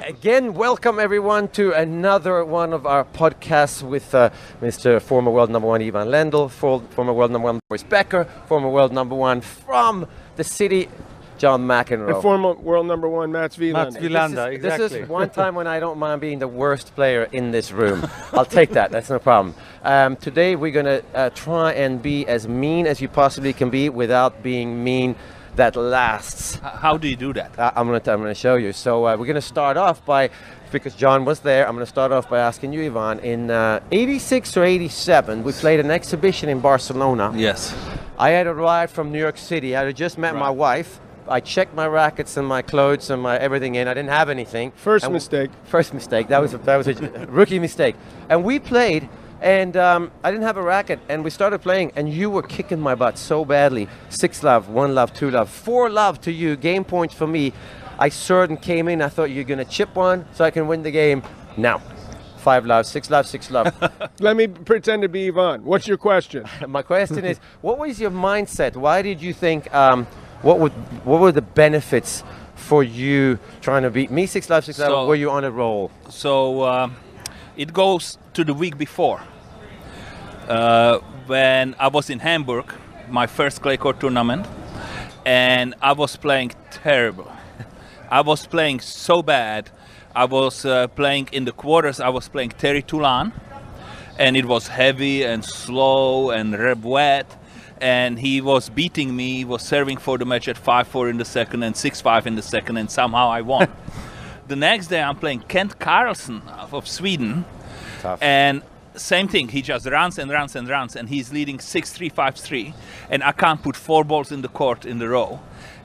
Again, welcome everyone to another one of our podcasts with Mr. former world number one Ivan Lendl, former world number one Boris Becker, former world number one from the city, John McEnroe. And former world number one Mats Wilander. Exactly. This is one time when I don't mind being the worst player in this room. I'll take that, that's no problem. Today we're going to try and be as mean as you possibly can be without being mean that lasts. How do you do that? I'm going to show you. So we're going to start off by, because John was there, I'm going to start off by asking you, Ivan, in 86 or 87, we played an exhibition in Barcelona. Yes. I had arrived from New York City. I had just met my wife. I checked my rackets and my clothes and my everything in. I didn't have anything. First mistake. That was a rookie mistake. And we played, and I didn't have a racket, and we started playing, and you were kicking my butt so badly. 6-love, 1-love, 2-love, 4-love to you, game points for me. I served and came in, I thought you're going to chip one so I can win the game. Now, 5-love, 6-love, 6-love. Let me pretend to be Ivan. What's your question? My question is, what was your mindset? Why did you think, what were the benefits for you trying to beat me 6-love, 6-love? Were you on a roll? So it goes to the week before. When I was in Hamburg, my first clay court tournament, and I was playing terrible. I was playing so bad. I was playing in the quarters, I was playing Terry Toulon, and it was heavy and slow and wet, and he was beating me. He was serving for the match at 5-4 in the second and 6-5 in the second, and somehow I won. The next day I'm playing Kent Carlson of Sweden. Tough. And same thing, he just runs and runs and runs, and he's leading 6-3, 5-3, and I can't put 4 balls in the court in the row.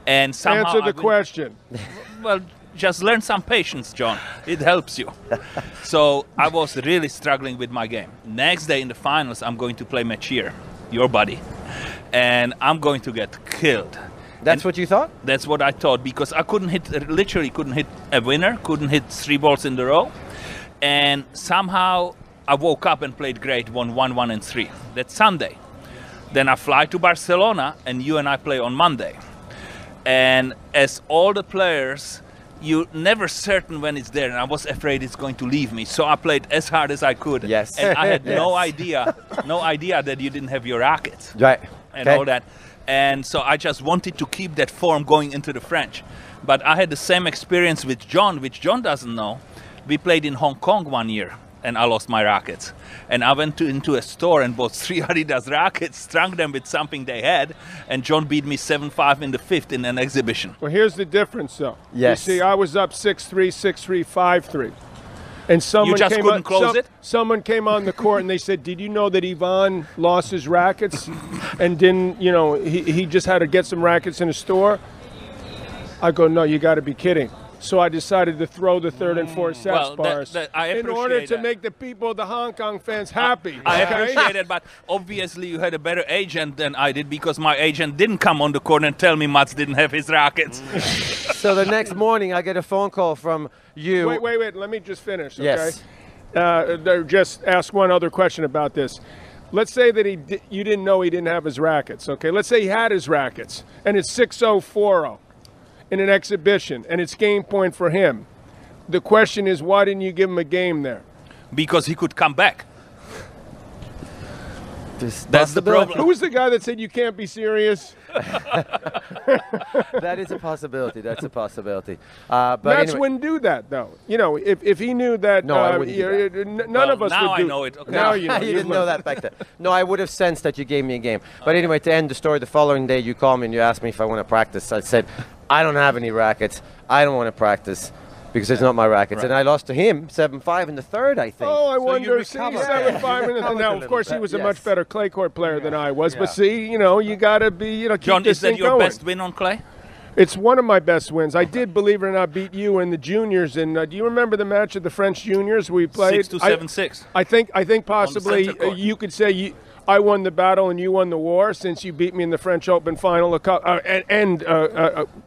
And somehow answer the question. Well, just learn some patience, John. It helps you. So I was really struggling with my game. Next day in the finals, I'm going to play Mechir, your buddy, and I'm going to get killed. That's what you thought? That's what I thought, because I couldn't hit, literally couldn't hit a winner, couldn't hit 3 balls in the row. And somehow I woke up and played great, won 1-1 and 3. That's Sunday. Then I fly to Barcelona, and you and I play on Monday. And as all the players, you're never certain when it's there, and I was afraid it's going to leave me. So I played as hard as I could. Yes. And I had no idea that you didn't have your rackets. Right. And all that. And so I just wanted to keep that form going into the French. But I had the same experience with John, which John doesn't know. We played in Hong Kong one year, and I lost my rackets. And I went into a store and bought 3 Adidas rackets, strung them with something they had, and John beat me 7-5 in the 5th in an exhibition. Well, here's the difference, though. Yes. You see, I was up 6-3, 6-3, 5-3. And someone just came couldn't close it? Someone came on the court and they said, did you know that Ivan lost his rackets and didn't, he just had to get some rackets in a store? I go, no, you got to be kidding. So I decided to throw the 3rd and 4th set bars in order to make the people, the Hong Kong fans, happy. I appreciate it, but obviously you had a better agent than I did, because my agent didn't come on the court and tell me Mats didn't have his rackets. So the next morning I get a phone call from you. Wait, let me just finish, okay? Yes. Just ask one other question about this. Let's say that you didn't know he didn't have his rackets, okay? Let's say he had his rackets, and it's 6-0, 4-0. In an exhibition, and it's game point for him. The question is, why didn't you give him a game there? Because he could come back. That's the problem. Who was the guy that said you can't be serious? That is a possibility. That's a possibility. But Mats anyway. wouldn't do that, though. If he knew that, No, I wouldn't do that. None of us would do. Now I know it. Okay. Now you know. You didn't know that back then. No, I would have sensed that you gave me a game. But anyway, to end the story, the following day you called me and you asked me if I want to practice. I said, I don't have any rackets. I don't want to practice because it's not my rackets. Right. And I lost to him 7-5 in the 3rd, I think. Oh, I So wonder. you See, recovered. 7-5 minutes. Now, of course, he was a Yes. much better clay court player than I was. But see, you got to be, keep John, this is that thing your going. best win on clay? It's one of my best wins. I did, believe it or not, beat you in the juniors. And do you remember the match of the French juniors we played? 6-2, 7-6. I think possibly center court. you could say I won the battle and you won the war, since you beat me in the French Open final and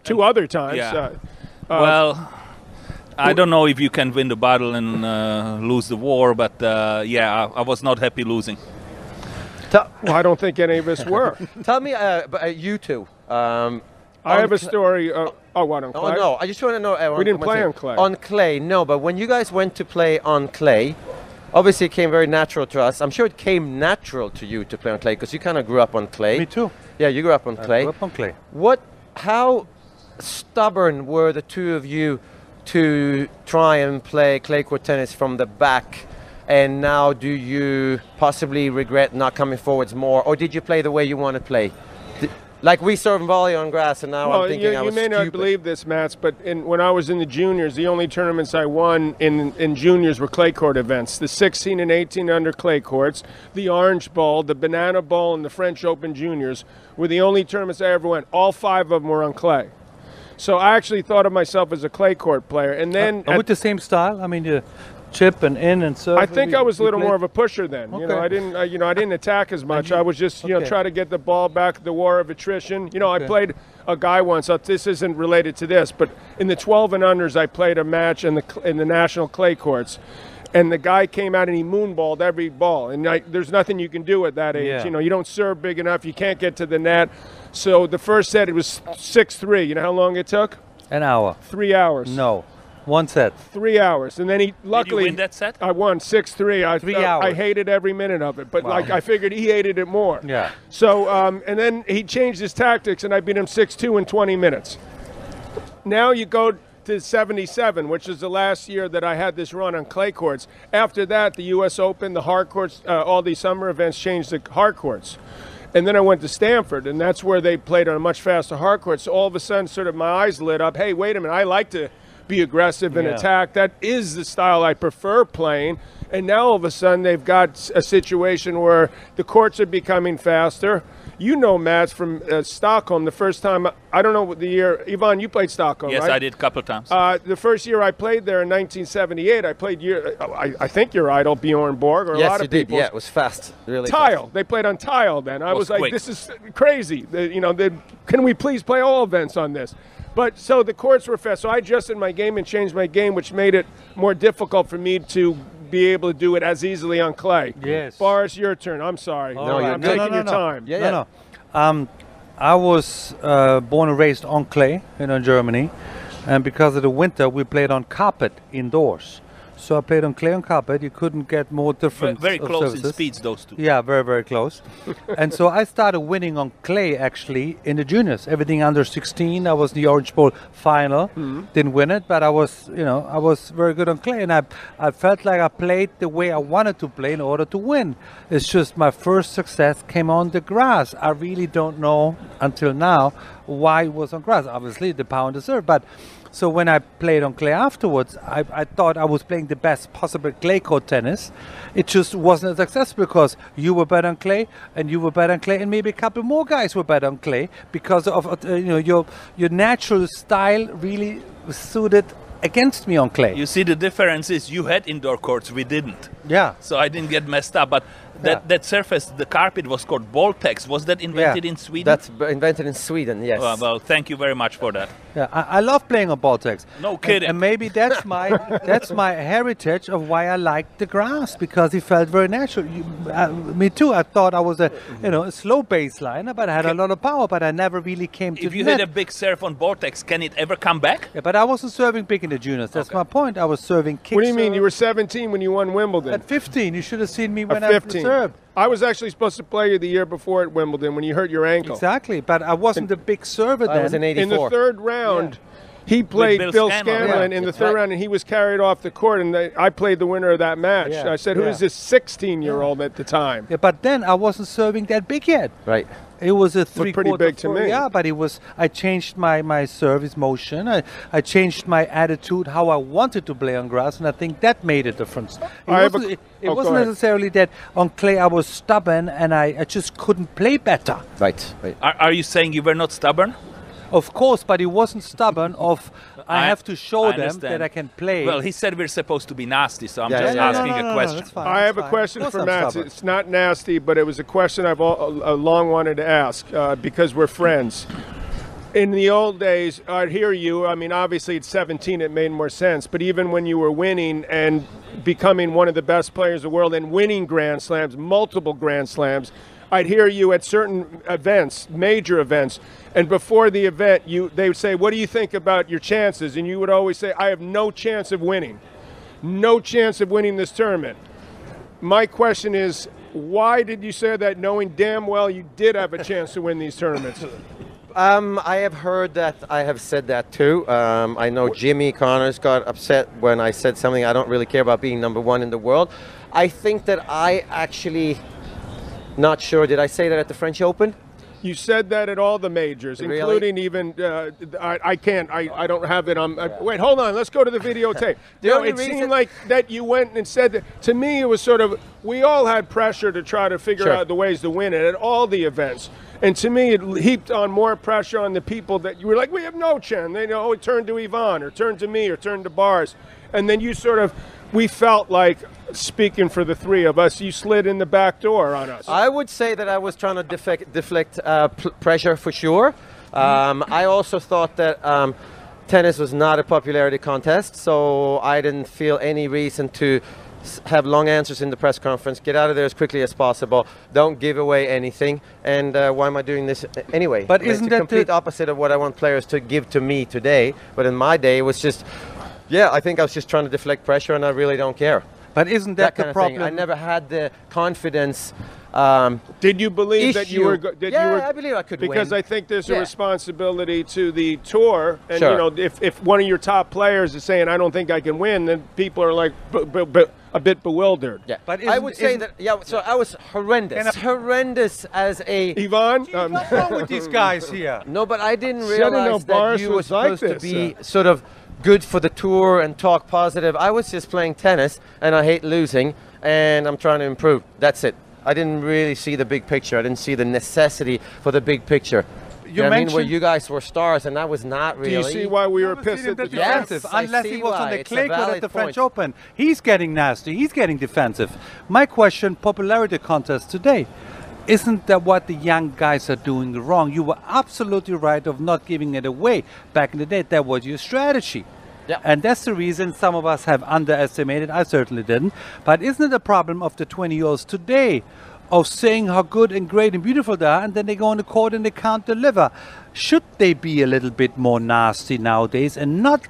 2 other times. Yeah. Well, I don't know if you can win the battle and lose the war, but yeah, I was not happy losing. Well, I don't think any of us were. Tell me, you two. I have a story. Oh, what, on clay? Oh, no. I just want to know. We didn't play on clay. On clay, no. But when you guys went to play on clay, obviously it came very natural to us. I'm sure it came natural to you to play on clay because you kind of grew up on clay. Me too. Yeah, you grew up on clay. I grew up on clay. How stubborn were the two of you to try and play clay court tennis from the back? And now do you possibly regret not coming forwards more? Or did you play the way you want to play? Like we serve and volley on grass, and now I'm thinking I was You may not believe this, Mats, but when I was in the juniors, the only tournaments I won in juniors were clay court events. The 16 and 18 under clay courts, the Orange Bowl, the Banana Bowl, and the French Open Juniors were the only tournaments I ever went. All 5 of them were on clay. So I actually thought of myself as a clay court player. And then with the same style? I mean, you chip and in and serve. I think I was a little more of a pusher then. Okay. You know, I didn't attack as much. I was just, try to get the ball back. The war of attrition. You know, I played a guy once. This isn't related to this, but in the 12 and unders, I played a match in the national clay courts, and the guy came out and he moonballed every ball. And there's nothing you can do at that age. Yeah. You know, you don't serve big enough. You can't get to the net. So the first set, it was 6-3. You know how long it took? An hour. 3 hours. No. One set. 3 hours, and then he luckily. Did you win that set? I won 6-3. 3 hours. I hated every minute of it, but I figured he hated it more. Yeah. So and then he changed his tactics, and I beat him 6-2 in 20 minutes. Now you go to 77, which is the last year that I had this run on clay courts. After that, the U.S. Open, the hard courts, all these summer events changed to hard courts. And then I went to Stanford, and that's where they played on a much faster hard court. So all of a sudden, sort of my eyes lit up. Hey, wait a minute, I like to be aggressive and attack. That is the style I prefer playing. And now all of a sudden they've got a situation where the courts are becoming faster. You know, Mats, from Stockholm, the first time, I don't know what the year, Ivan, you played Stockholm, yes, right? I did a couple of times. The first year I played there in 1978, I played, I think your idol, Bjorn Borg, or a lot of people. Yeah, it was fast. Really tile. fast. They played on tile then. I was like, quick. this is crazy. Can we please play all events on this? But so the courts were fast. So I adjusted my game and changed my game, which made it more difficult for me to be able to do it as easily on clay. Yes. Boris, your turn. I'm sorry. No, I'm taking your time. Yeah. No. I was born and raised on clay, in Germany, and because of the winter, we played on carpet indoors. So I played on clay and carpet. You couldn't get more different. Very close surfaces. in speeds, those two. Yeah, very, very close. And so I started winning on clay actually in the juniors. Everything under 16. I was in the Orange Bowl final. Didn't win it, but I was very good on clay, and I felt like I played the way I wanted to play in order to win. It's just my first success came on the grass. I really don't know until now why it was on grass. Obviously, the power and the serve, but. So when I played on clay afterwards, I thought I was playing the best possible clay court tennis. It just wasn't a success because you were better on clay, and you were better on clay, and maybe a couple more guys were better on clay because of your natural style really suited against me on clay. You see, the difference is you had indoor courts, we didn't. Yeah. So I didn't get messed up, but that surface, the carpet was called Baltex. Was that invented in Sweden? That's invented in Sweden, yes. Well, thank you very much for that. Yeah, I love playing on Baltex. No kidding. And maybe that's my heritage of why I liked the grass, because it felt very natural. Me too. I thought I was a slow baseline, but I had a lot of power, but I never really came to the net. If you hit a big serve on Baltex, can it ever come back? Yeah, but I wasn't serving big in the juniors. That's my point. I was serving kick. What do you mean? serve. You were 17 when you won Wimbledon. At 15. You should have seen me when At I 15. served. I was actually supposed to play you the year before at Wimbledon when you hurt your ankle. Exactly, but I wasn't a big server then. I was in 84. In the third round, he played Bill Bill Scanlon. Scanlon in the third round, and he was carried off the court, and I played the winner of that match. Yeah. I said, who is this 16-year-old at the time? Yeah, but then I wasn't serving that big yet. Right. It was a pretty three-quarter big to me. Yeah, but it was. I changed my service motion. I changed my attitude, how I wanted to play on grass, and I think that made a difference. It wasn't necessarily that on clay I was stubborn and I just couldn't play better. Right. Are you saying you were not stubborn? Of course, but he wasn't stubborn of I have to show them understand. that I can play. Well, he said we're supposed to be nasty, so I'm Yeah, just yeah, asking a question. that's fine, I that's have a fine. question Of course for I'm Matt. stubborn. It's not nasty, but it was a question I've long wanted to ask because we're friends. In the old days, I'd hear you. I mean, obviously at 17 it made more sense, but even when you were winning and becoming one of the best players in the world and winning Grand Slams, multiple Grand Slams, I'd hear you at certain events, major events, and before the event, they would say, "What do you think about your chances?" And you would always say, "I have no chance of winning. No chance of winning this tournament." My question is, why did you say that knowing damn well you did have a chance to win these tournaments? I have heard that I have said that too. I know Jimmy Connors got upset when I said something. I don't really care about being number one in the world. I think that I actually, not sure, did I say that at the French Open? You said that at all the majors, Really? including even, I don't have it on, wait, hold on, let's go to the videotape. No, only it reason- seemed like that you went and said that, to me it was sort of, we all had pressure to try to figure Sure. out the ways to win it at all the events. And to me, it heaped on more pressure on the people that you were like, we have no chance. They know, oh, turn to Yvonne, or turn to me, or turn to Bars. And then you sort of, we felt like, speaking for the three of us, you slid in the back door on us. I would say that I was trying to deflect pressure for sure. I also thought that tennis was not a popularity contest, so I didn't feel any reason to have long answers in the press conference. Get out of there as quickly as possible. Don't give away anything. And why am I doing this anyway? But It's isn't the that complete the- opposite of what I want players to give to me today? But in my day, it was just, yeah, I think I was just trying to deflect pressure, and I really don't care. But isn't that, Kind the of thing. problem? I never had the confidence. Did you believe that you were? Yeah, I believe I could win. Because I think there's a Yeah. responsibility to the tour, and Sure. you know, if one of your top players is saying, "I don't think I can win," then people are like a bit bewildered. Yeah, But I would say isn't- that. Yeah, so I was horrendous. And as a. Yvonne, What's wrong with these guys here? No, but I didn't See, I didn't know realize that Boris you were was like supposed to this, be sort of good for the tour and talk positive. I was just playing tennis, and I hate losing, and I'm trying to improve. That's it. I didn't really see the big picture. I didn't see the necessity for the big picture. You know what I mean? Where mentioned- you guys were stars, and I was not really. do you see why we were Obviously pissed at the they're Yes, defensive. I Unless see he was on why. the It's a clay court at valid the French point. Open. He's getting nasty. He's getting defensive. My question, popularity contest today. Isn't that what the young guys are doing wrong? You were absolutely right of not giving it away. Back in the day, that was your strategy. Yeah. And that's the reason some of us have underestimated. I certainly didn't. But isn't it a problem of the 20-year-olds today of saying how good and great and beautiful they are, and then they go on the court and they can't deliver? Should they be a little bit more nasty nowadays and not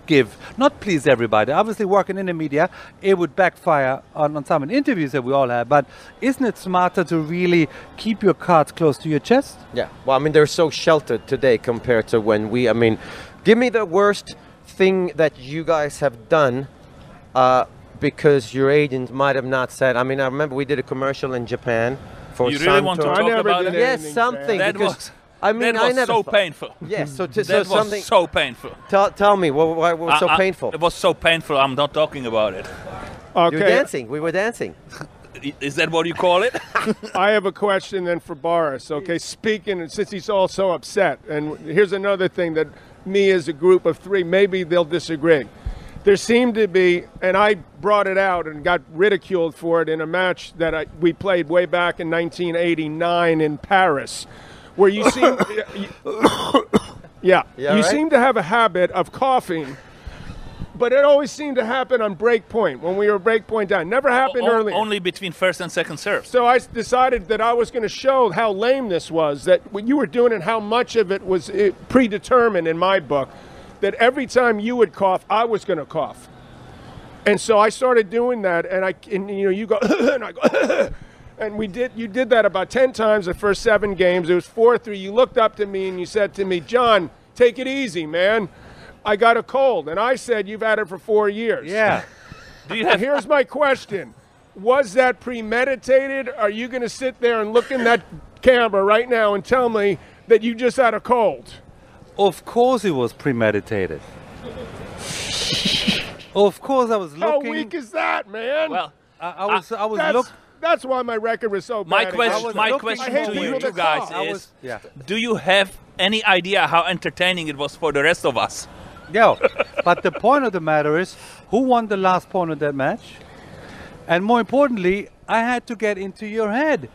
please everybody? Obviously, working in the media, it would backfire on some of the interviews that we all have. But isn't it smarter to really keep your cards close to your chest? Yeah. Well, I mean, they're so sheltered today compared to when we. I mean, give me the worst thing that you guys have done. Because your agent might have not said. I mean, I remember we did a commercial in Japan for You really want to Santos. talk never about did it? it. Yes, anything something. That because, was, I mean, that I was never so thought- painful. Yes. So That was something. so painful. Tell me what was so painful. It was so painful. I'm not talking about it. You were okay, dancing. We were dancing. Is that what you call it? I have a question then for Boris. Okay, speaking, since he's all so upset, and here's another thing that me as a group of three, maybe they'll disagree. There seemed to be, and I brought it out and got ridiculed for it in a match that we played way back in 1989 in Paris, where you seem, Yeah, you right? seem to have a habit of coughing, but it always seemed to happen on break point when we were break point down. Never happened earlier. Only between first and second serves. So I decided that I was going to show how lame this was, that what you were doing and how much of it was predetermined in my book, that every time you would cough, I was going to cough. And so I started doing that, and you know, you go, and I go, and you did that about 10 times the first 7 games. It was 4-3. You looked up to me and you said to me, John, take it easy, man. I got a cold. And I said, you've had it for 4 years. Yeah. Do you And have here's my question. Was that premeditated? Are you going to sit there and look in that camera right now and tell me that you just had a cold? Of course it was premeditated. Of course I was How looking. weak is that, man? well? I was that's, that's why my record was so My bad. question, my I question hate to you people two that guys cough. I is: was- yeah. do you have any idea how entertaining it was for the rest of us? Yeah, but the point of the matter is, who won the last point of that match? And more importantly, I had to get into your head.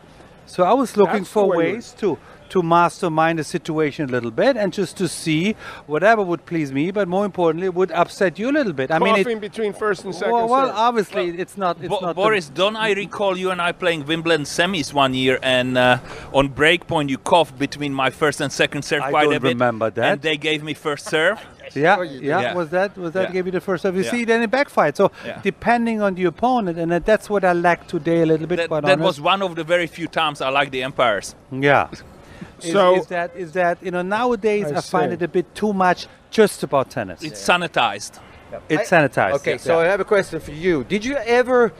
So I was looking That's the for way you- ways to to mastermind the situation a little bit and just to see whatever would please me, but more importantly, would upset you a little bit. I mean, Coughing between first and second well, serve. obviously, it's not. Boris, don't I recall you and I playing Wimbledon semis one year, and on break point you coughed between my first and second serve quite a bit. I don't remember that. And they gave me first serve. Yeah. Was that Yeah. gave you the first serve? You see, then it backfired. So depending on the opponent, and that's what I lack today a little bit. That was one of the very few times I like the umpires. Yeah. So is that nowadays I find it a bit too much just about tennis. It's sanitized. It's sanitized. Okay, so I have a question for you. Did you ever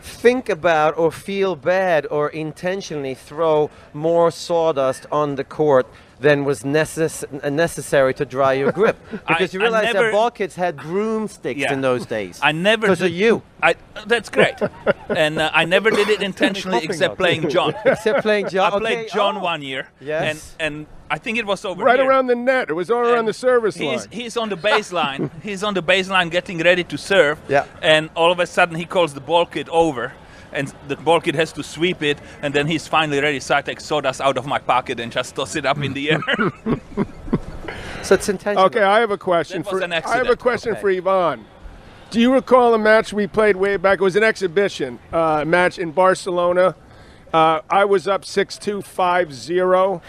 think about or feel bad or intentionally throw more sawdust on the court than was necessary to dry your grip? Because you realize that ball kids had broomsticks in those days. I never because of you. That's great. And I never did it intentionally except playing John. Except playing John. I played John 1 year. Yes. And I think it was over right here. around the net. It was all around the service line. He's on the baseline. He's on the baseline getting ready to serve. Yeah. And all of a sudden he calls the ball kid over. And the ball kid has to sweep it, and then he's finally ready. So I take sawdust out of my pocket and just toss it up in the air. So it's intentional. Okay, I have a question That was an I accident. have a question for Ivan. Do you recall a match we played way back? It was an exhibition match in Barcelona. I was up 6-2, 5-0,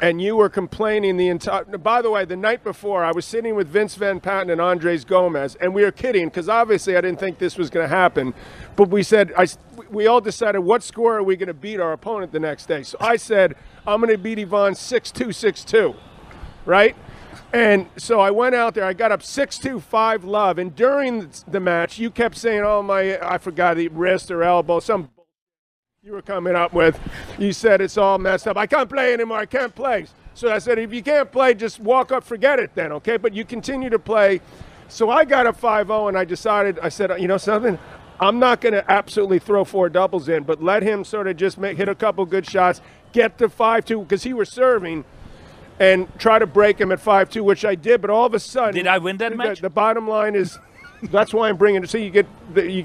and you were complaining the entire. By the way, the night before, I was sitting with Vince Van Patten and Andres Gomez, and we were kidding because obviously I didn't think this was going to happen. But we said, we all decided what score are we going to beat our opponent the next day. So I said, I'm going to beat Ivan 6-2, 6-2, right? And so I went out there. I got up 6-2, 5-love. And during the match, you kept saying, oh, I forgot the wrist or elbow, some you were coming up with. You said it's all messed up. I can't play anymore. I can't play. So I said, if you can't play, just walk up, forget it then, okay? But you continue to play. So I got up 5-0, and I said, you know something? I'm not going to absolutely throw 4 doubles in, but let him sort of just hit a couple good shots, get to 5-2, because he was serving, and try to break him at 5-2, which I did. But all of a sudden, Did I win that match? The bottom line is, that's why I'm bringing it. So you get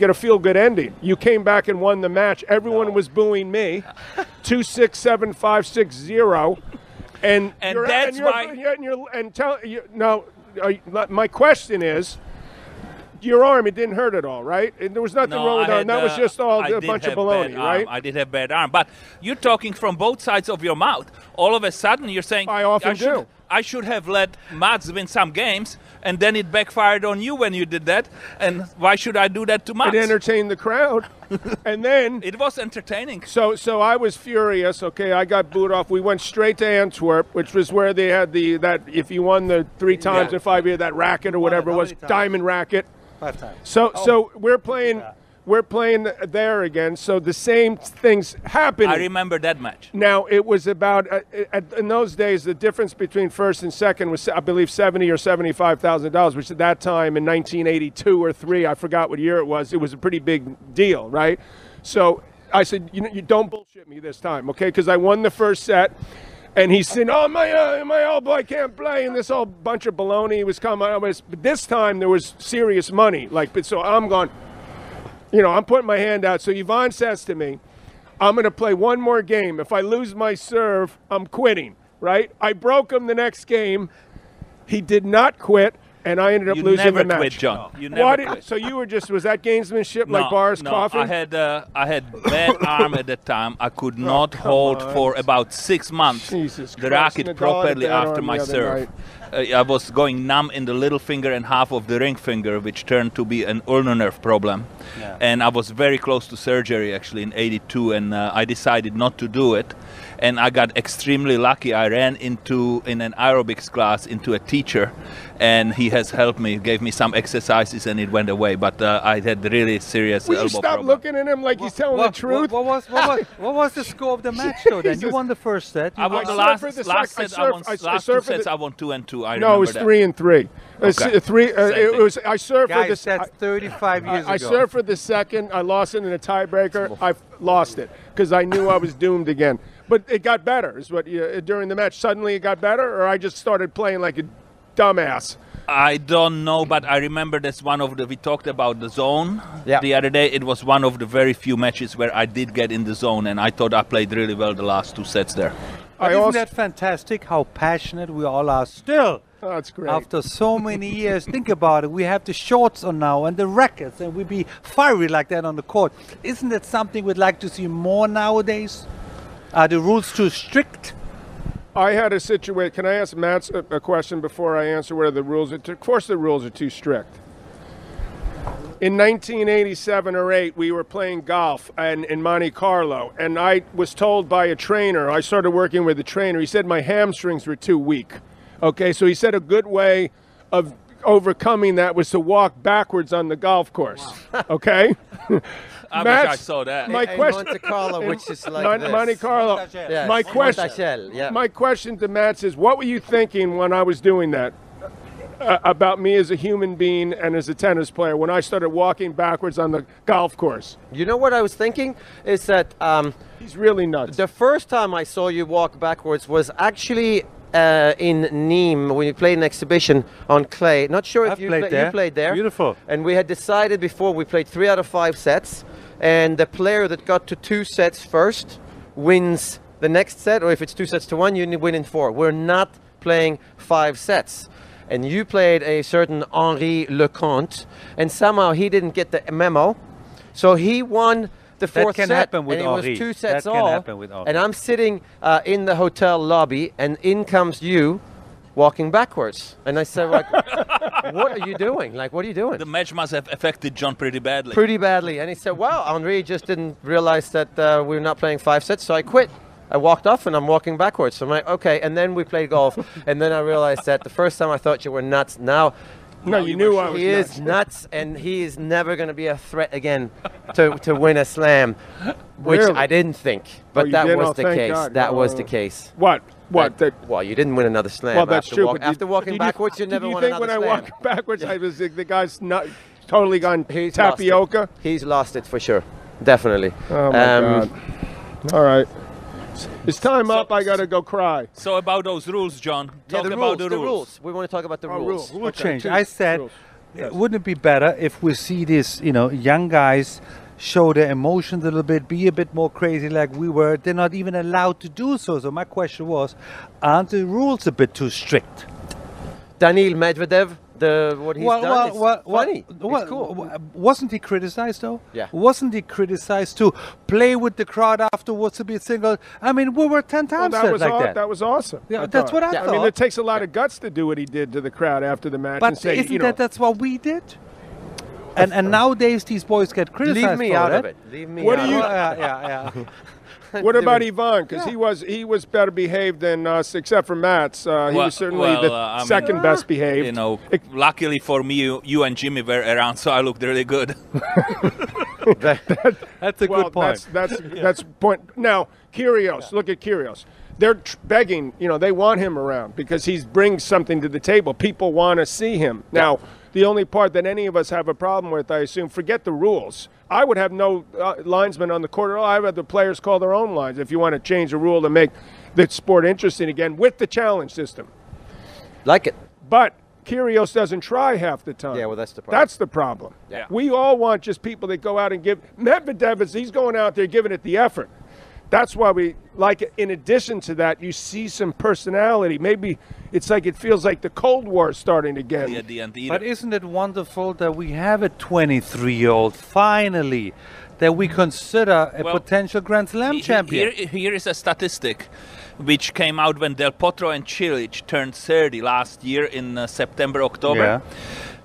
a feel-good ending. You came back and won the match. Everyone was booing me. 2-6, 7-5, 6-0, and that's why. My question is, your arm, it didn't hurt at all, right? And there was nothing wrong with that. That was just all a bunch of baloney, right? I did have bad arm, but you're talking from both sides of your mouth. All of a sudden, you're saying I often do. I should have let Mats win some games, and then it backfired on you when you did that. And why should I do that to Mats? It entertained the crowd, and then it was entertaining. So I was furious. Okay, I got booed off. We went straight to Antwerp, which was where they had that if you won the 3 times in 5 years, that racket or whatever it was, diamond racket. 5 times. So we're playing. We're playing there again, so the same things happen. I remember that match. Now, it was about, in those days, the difference between first and second was, I believe, $70,000 or $75,000, which at that time in 1982 or 3, I forgot what year it was a pretty big deal, right? So I said, you don't bullshit me this time, okay? Because I won the first set, and he said, oh, my elbow, I can't play, and this whole bunch of baloney was coming. But this time, there was serious money. So I'm going, I'm putting my hand out. So Yvonne says to me, I'm going to play one more game. If I lose my serve, I'm quitting, right? I broke him the next game. He did not quit, and I ended up losing the match. You never quit, John. You never quit. So you were was that gamesmanship, like bars, coughing? I had bad arm at that time. I could not hold for about 6 months the racket properly after my serve. I was going numb in the little finger and half of the ring finger, which turned to be an ulnar nerve problem. Yeah. And I was very close to surgery actually in '82, and I decided not to do it. And I got extremely lucky. I ran in an aerobics class into a teacher, and he has helped me, gave me some exercises, and it went away. But I had really serious elbow problem. Will you stop looking at him like he's telling the truth? What was the score of the match, though, then? You won the first set. I won the last set. I won 2 and 2. No, it was 3 and 3. Okay. It was. I served for this. That's 35 years ago. I served for the second. I lost it in a tiebreaker. I lost it because I knew I was doomed again. But it got better. Is what during the match suddenly it got better, or I just started playing like a dumbass. I don't know, but I remember that's we talked about the zone the other day. It was one of the very few matches where I did get in the zone, and I thought I played really well the last 2 sets there. I Isn't also. that fantastic how passionate we all are still? Oh, that's great. After so many years, think about it. We have the shorts on now and the rackets, and we be fiery like that on the court. Isn't that something we'd like to see more nowadays? Are the rules too strict? I had a situation. Can I ask Matt a question before I answer whether the rules are of course, the rules are too strict. In 1987 or 8, we were playing golf in Monte Carlo, and I was told by a trainer, I started working with a trainer, he said my hamstrings were too weak. Okay, so he said a good way of overcoming that was to walk backwards on the golf course. Okay? I wish I saw that. My In question, Monte Carlo, which is like this. Monte Carlo. Yes, My question, Montachel, yeah. my question to Matt is, what were you thinking when I was doing that? About me as a human being and as a tennis player when I started walking backwards on the golf course. You know what I was thinking? Is that He's really nuts. the first time I saw you walk backwards was actually in Nîmes when you played an exhibition on clay. Not sure if I've you played there. You played there. Beautiful. And we had decided before we played 3 out of 5 sets, and the player that got to 2 sets first wins the next set, or if it's 2 sets to 1, you win in 4. We're not playing 5 sets. And you played a certain Henri Lecomte, and somehow he didn't get the memo, so he won the 4th can set, happen with and it was Henri. 2 sets That can all. happen with Henri. And I'm sitting in the hotel lobby, and in comes you, walking backwards, and I said, like, "What are you doing? Like, what are you doing?" The match must have affected John pretty badly. Pretty badly, and he said, "Well, Henri just didn't realize that we're not playing 5 sets, so I quit." I walked off and I'm walking backwards. So I'm like, okay. And then we played golf. And then I realized that the first time I thought you were nuts. Now, No, you knew I was he nuts. is nuts, and he is never going to be a threat again to win a slam, which Really? I didn't think. But you that didn't? was Oh, the thank case. God. That was Oh. the case. What? Well, you didn't win another slam. Well, that's after true. walk- but you- after walking did backwards, you never did you won think another when slam. I walked backwards, I was the guy's not totally gone He's lost it. tapioca? He's lost it for sure. Definitely. Oh, my God. All right. It's time up. I got to go cry. So about those rules, John. Yeah, Talk the about rules, the rules. We want to talk about the rules. Rule Okay, change. two I said, rules. Yes. wouldn't it be better if we see these, young guys show their emotions a little bit, be a bit more crazy like we were? They're not even allowed to do so. So my question was, aren't the rules a bit too strict? Daniil Medvedev, what he's done is funny. It's cool. Wasn't he criticized though? Yeah. Wasn't he criticized to play with the crowd afterwards to be single? I mean, we were 10 Well, times that said was like that. that was awesome. Yeah, I that's thought. what I Yeah, I mean, thought. it takes a lot of guts to do what he did to the crowd after the match and But say, isn't that's what we did? And nowadays these boys get criticized. Leave me for out that. of it. Leave me What out do you- of it. Yeah. What about Ivan? Because he was better behaved than us, except for Matt's. He was certainly I the mean, second best behaved. You know, luckily for me, you and Jimmy were around, so I looked really good. That's a well, good point. that's point. Now, Kyrgios, look at Kyrgios. They're begging, they want him around because he brings something to the table. People want to see him. Now, the only part that any of us have a problem with, I assume, forget the rules. I would have no linesmen on the court at all. I would have the players call their own lines if you want to change the rule to make the sport interesting again with the challenge system. Like it. But Kyrgios doesn't try half the time. Yeah, well, that's the problem. That's the problem. Yeah. We all want just people that go out and give. Medvedev, he's going out there giving it the effort. That's why we like it. In addition to that, you see some personality. Maybe it's like it feels like the Cold War is starting again. At the end, But isn't it wonderful that we have a 23-year-old finally that we consider a Well, potential Grand Slam champion? Here is a statistic which came out when Del Potro and Cilic turned 30 last year in September, October. Yeah.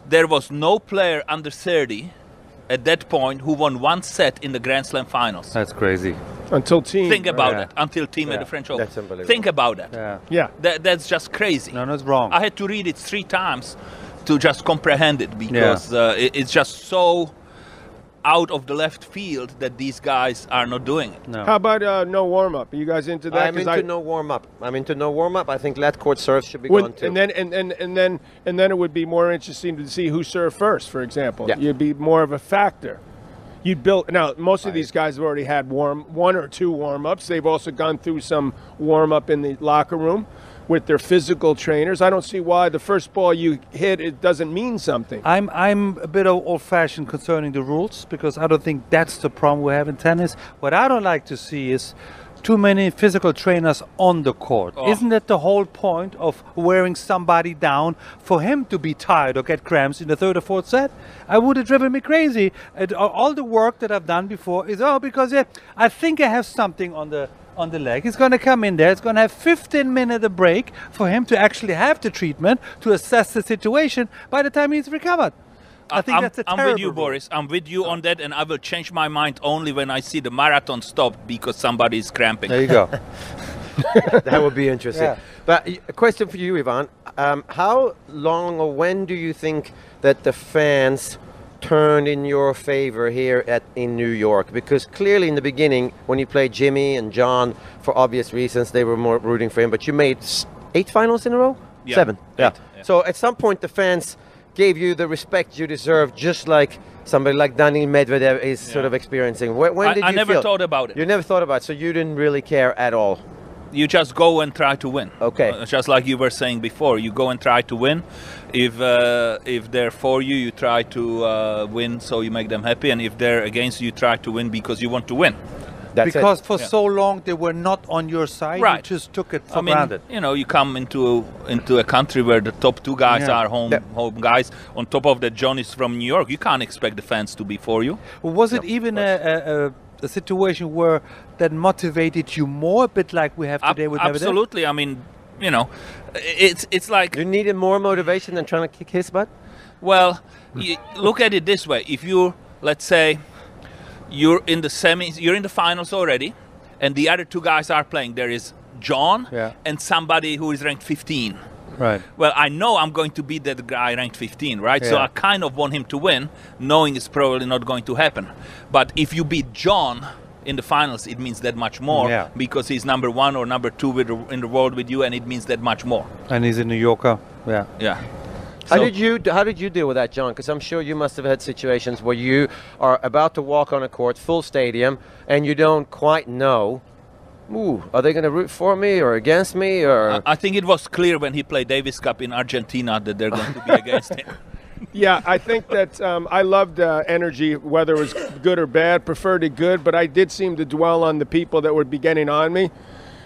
There was no player under 30 at that point who won 1 set in the Grand Slam finals. That's crazy. Until team. Think about Yeah. it. Until team at the French Open. That's unbelievable. Think about that. Yeah. Yeah. That's just crazy. No, that's wrong. I had to read it 3 times to just comprehend it because it's just so out of the left field that these guys are not doing it. No. How about no warm up? Are you guys into that? I'm 'Cause into no warm up. I think lat court serves should be gone too. and then it would be more interesting to see who served first. For example, Yeah. you'd be more of a factor. You'd build now. Most of these guys have already had 1 or 2 warm ups. They've also gone through some warm up in the locker room with their physical trainers. I don't see why the first ball you hit it doesn't mean something. I'm a bit old-fashioned concerning the rules because I don't think that's the problem we have in tennis. What I don't like to see is too many physical trainers on the court. Oh. Isn't that the whole point of wearing somebody down for him to be tired or get cramps in the third or fourth set? I would have driven me crazy. And all the work that I've done before is, because I think I have something on the leg. He's going to come in there. It's going to have 15 minutes a break for him to actually have the treatment to assess the situation by the time he's recovered. I think that's a terrible I'm with you, rule. Boris. I'm with you on that, and I will change my mind only when I see the marathon stop because somebody is cramping. There you go. That would be interesting. Yeah. But a question for you, Ivan. How long or when do you think that the fans turned in your favor here in New York? Because clearly in the beginning, when you played Jimmy and John, for obvious reasons, they were more rooting for him. But you made 8 finals in a row? Yeah, 7. eight, yeah. So at some point, the fans gave you the respect you deserve, just like somebody like Daniil Medvedev is sort of experiencing. When did I you never feel? thought about it. You never thought about it, so you didn't really care at all. You just go and try to win. Okay. Just like you were saying before, you go and try to win. If they're for you, you try to win so you make them happy. And if they're against you, you try to win because you want to win. That's Because it. for so long they were not on your side, Right. you just took it for granted. You come into a country where the top 2 guys Yeah. are home guys. On top of that, John is from New York. You can't expect the fans to be for you. Was it even a situation where that motivated you more, a bit like we have today with Medvedev? Absolutely. I mean, it's like, You needed more motivation than trying to kick his butt? well, look at it this way. If you, let's say, you're in the semis, you're in the finals already, and the other 2 guys are playing. There is John and somebody who is ranked 15. Right. Well, I know I'm going to beat that guy ranked 15, right? So Yeah. I kind of want him to win, knowing it's probably not going to happen. But if you beat John in the finals, it means that much more because he's number 1 or number 2 in the world with you, and it means that much more. And he's a New Yorker. Yeah. Yeah. How So- did you deal with that, John? Because I'm sure you must have had situations where you are about to walk on a court, full stadium, and you don't quite know, are they going to root for me or against me? Or I think it was clear when he played Davis Cup in Argentina that they're going to be against him. Yeah, I think that I loved energy, whether it was good or bad, preferred it good, but I did seem to dwell on the people that would be getting on me,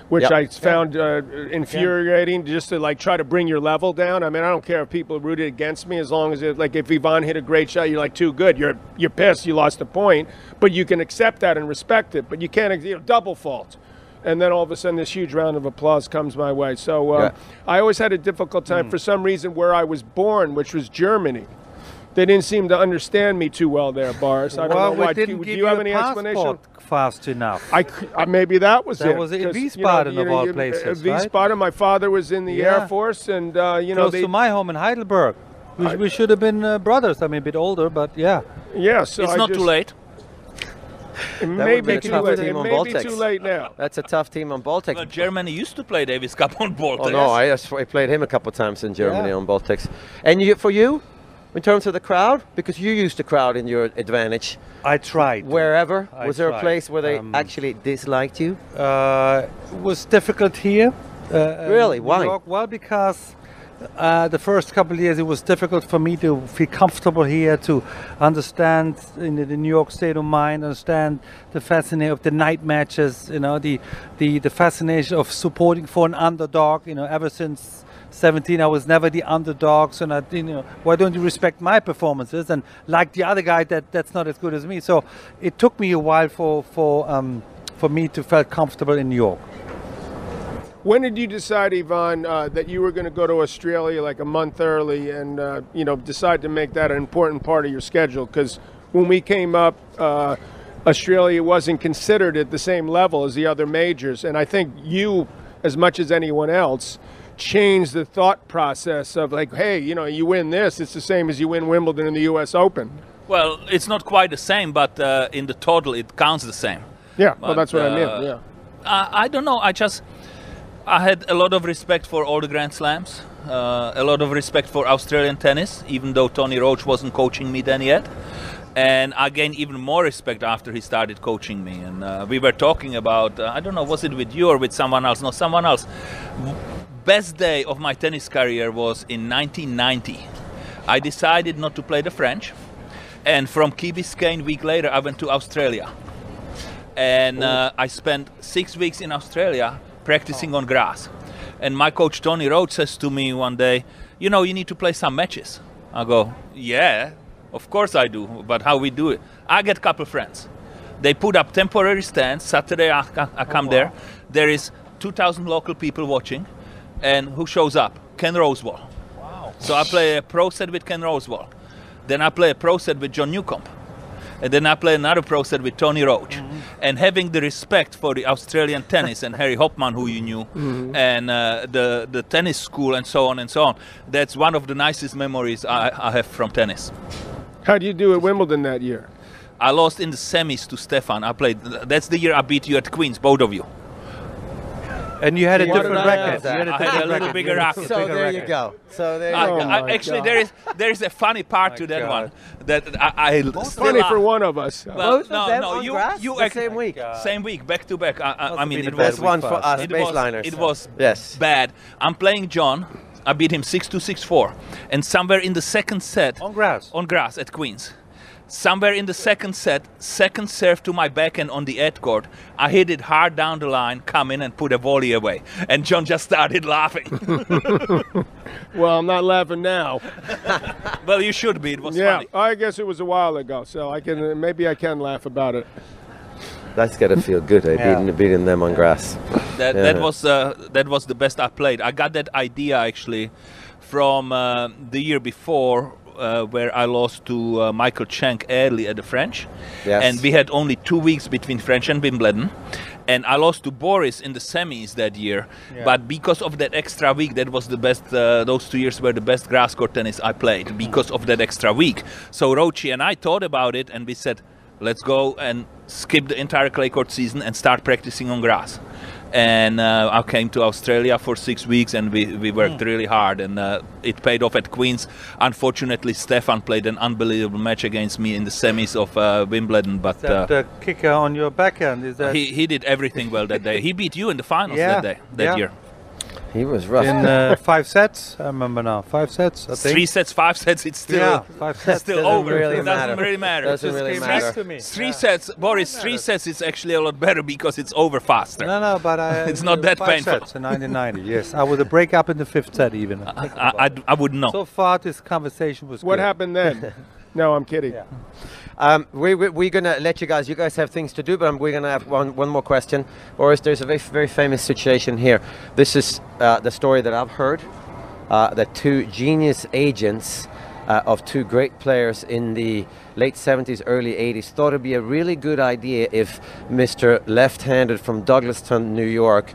which I found infuriating, just to like try to bring your level down. I mean, I don't care if people rooted against me, as long as if Ivan hit a great shot, you're like, too good. You're pissed, you lost a point, but you can accept that and respect it, but you can't, double fault. And then all of a sudden this huge round of applause comes my way. So I always had a difficult time for some reason where I was born, which was Germany. They didn't seem to understand me too well there, Boris. I don't know why. Didn't Do give you have a any explanation? passport fast enough. Maybe that was it. That was in 'cause, Wiesbaden of all places, Wiesbaden. My father was in the Air Force, and Close to my home in Heidelberg. We should have been brothers. I mean, a bit older, but yeah. Yeah, so It's not too late. It may be been a too tough late. team It on may be Baltics. too late now. that's a tough team on Baltics. Well, Germany used to play Davis Cup on Baltics. Oh no, I played him a couple of times in Germany Yeah. on Baltics. And for you, in terms of the crowd, because you used the crowd in your advantage. I tried. Wherever I was there a tried. place where they actually disliked you? It was difficult here. Really? in New Why? York. Well, because the first couple of years it was difficult for me to feel comfortable here, to understand the New York state of mind, understand the fascination of the night matches, the fascination of supporting for an underdog. Ever since 17, I was never the underdog, so why don't you respect my performances? And like the other guy, that's not as good as me. So it took me a while for me to feel comfortable in New York. When did you decide, Ivan, that you were going to go to Australia like a month early and, decide to make that an important part of your schedule? Because when we came up, Australia wasn't considered at the same level as the other majors. And I think you, as much as anyone else, changed the thought process of like, hey, you win this, it's the same as you win Wimbledon and the U.S. Open. Well, it's not quite the same, but in the total, it counts the same. Yeah, But, that's what I meant, yeah. I don't know. I had a lot of respect for all the Grand Slams, a lot of respect for Australian tennis, even though Tony Roach wasn't coaching me then yet. And I gained even more respect after he started coaching me. And we were talking about, I don't know, was it with you or with someone else? No, someone else. Best day of my tennis career was in 1990. I decided not to play the French. And from Key Biscayne, a week later, I went to Australia. And I spent 6 weeks in Australia practicing on grass. And my coach Tony Roach says to me one day, you know, you need to play some matches. I go, yeah, of course I do, but how we do it? I get a couple friends. They put up temporary stands. Saturday I come there. There is 2,000 local people watching. And who shows up? Ken Rosewall. Wow. So I play a pro set with Ken Rosewall. Then I play a pro set with John Newcomb. And then I play another pro set with Tony Roach. And having the respect for the Australian tennis and Harry Hopman, who you knew, and the tennis school and so on, that's one of the nicest memories I have from tennis. How do you do at Wimbledon that year? I lost in the semis to Stefan. That's the year I beat you at Queens, both of you. And you had a Why different did I racket. ask You had I had a little bigger racket. So there you go. So there you go. Actually, there is a funny part to that God. one that I Funny for one of us. Well, Both of them on you grass you the same week. same week, back to back. I mean, been it a was That's one for us it baseliners. was Yes. bad. I'm playing John. I beat him 6-2, 6-4, and somewhere in the second set On grass. at Queens. Somewhere in the second set, second serve to my backhand on the ad court, I hit it hard down the line, come in and put a volley away. And John just started laughing. Well, I'm not laughing now. Well, you should be. It was Yeah, funny. I guess it was a while ago, so maybe I can laugh about it. That's gotta feel good, eh? Yeah. Beating them on grass. That was the best I played. I got that idea actually from the year before, where I lost to Michael Schenk early at the French. Yes. And we had only 2 weeks between French and Wimbledon. And I lost to Boris in the semis that year. Yeah. But because of that extra week, that was the best, those 2 years were the best grass court tennis I played because of that extra week. So Rochi and I thought about it and we said, let's go and skip the entire clay court season and start practicing on grass. And I came to Australia for 6 weeks and we worked really hard and it paid off at Queens. Unfortunately, Stefan played an unbelievable match against me in the semis of Wimbledon, but That kicker on your backhand, is that he did everything well that day. He beat you in the finals Yeah, that yeah. year. He was rough. in 5 sets? I remember now. 5 sets, I think. 3 sets, 5 sets, it's still Yeah, 5 sets. still Doesn't over. really It matter. doesn't really matter. Doesn't Just really came matter. back to me. 3 Yeah. sets, Boris, 3 sets is actually a lot better because it's over faster. No, but It's not that 5 painful. sets in 1990, yes. I would have break up in the 5th set even. I wouldn't know. So far, this conversation was What good. happened then? No, I'm kidding. Yeah. We're gonna let you guys have things to do, but we're gonna have one more question. Boris, there's a very, very famous situation here. This is the story that I've heard, that 2 genius agents of 2 great players in the late 70s, early 80s thought it'd be a really good idea if Mr. Left-handed from Douglaston, New York,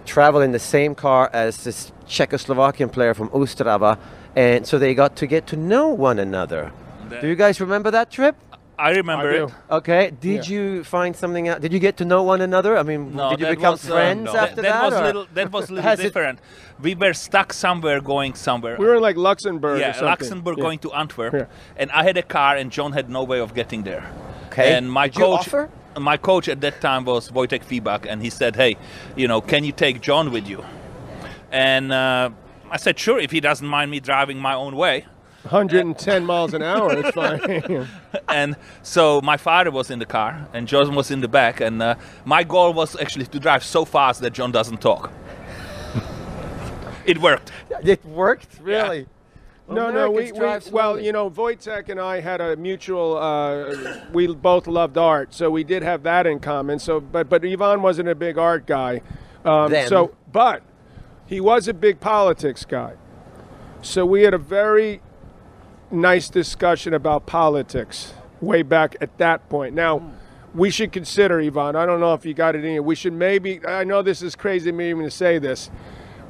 travel in the same car as this Czechoslovakian player from Ostrava, and so they got to know one another. Do you guys remember that trip? I remember I do. it. Okay. Did Yeah. you find something out? Did you get to know one another? I mean, No, did you that become was, friends no. after that? that? Was or- that was a little Has it- different. We were stuck somewhere going somewhere. We were in like Luxembourg or yeah, something. Luxembourg Yeah. going to Antwerp, Yeah. and I had a car, and John had no way of getting there. Okay. And my Did you coach, offer? my coach at that time was Wojtek Fibak, and he said, "Hey, can you take John with you?" And I said, "Sure, if he doesn't mind me driving my own way." 110 miles an hour, it's fine. And so my father was in the car, and John was in the back, and my goal was actually to drive so fast that John doesn't talk. It worked. It worked, really. No, Americans drive slowly. Wojtek and I had a mutual. We both loved art, so we did have that in common. So, but Ivan wasn't a big art guy. Then. But he was a big politics guy. So we had a very nice discussion about politics way back at that point. Now, we should consider, Ivan. I don't know if you got it in here. We should maybe. I know this is crazy of me even to say this.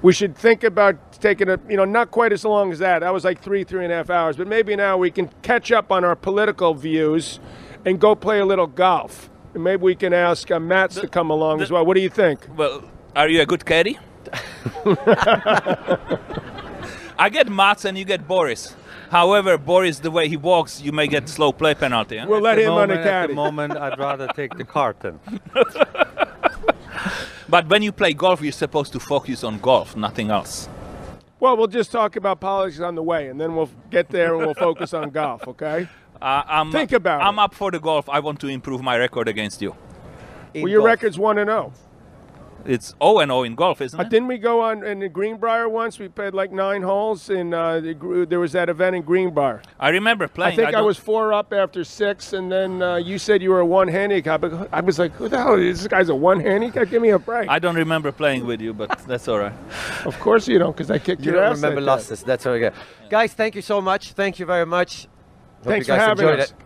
We should think about taking not quite as long as that. That was like 3.5 hours. But maybe now we can catch up on our political views and go play a little golf. And maybe we can ask Mats to come along as well. What do you think? Well, are you a good caddy? I get Mats and you get Boris. However, Boris, the way he walks, you may get slow play penalty. Huh? We'll let him on the At caddy. the moment, I'd rather take the cart then. But when you play golf, you're supposed to focus on golf, nothing else. Well, we'll just talk about politics on the way, and then we'll get there and we'll focus on golf, okay? Think about I'm it. up for the golf. I want to improve my record against you. Well, your record's 1-0. It's 0-0 in golf, isn't it? Didn't we go on in the Greenbrier once? We played like 9 holes, and there was that event in Greenbrier. I remember playing. I think I was 4 up after 6, and then you said you were a 1 handicap. I was like, who the hell is this guy's a 1 handicap? Give me a break. I don't remember playing with you, but that's all right. Of course you don't, because I kicked You your don't ass. remember losses. That's all right. Guys, thank you so much. Thank you very much. Hope Thanks you guys for having enjoyed us. it.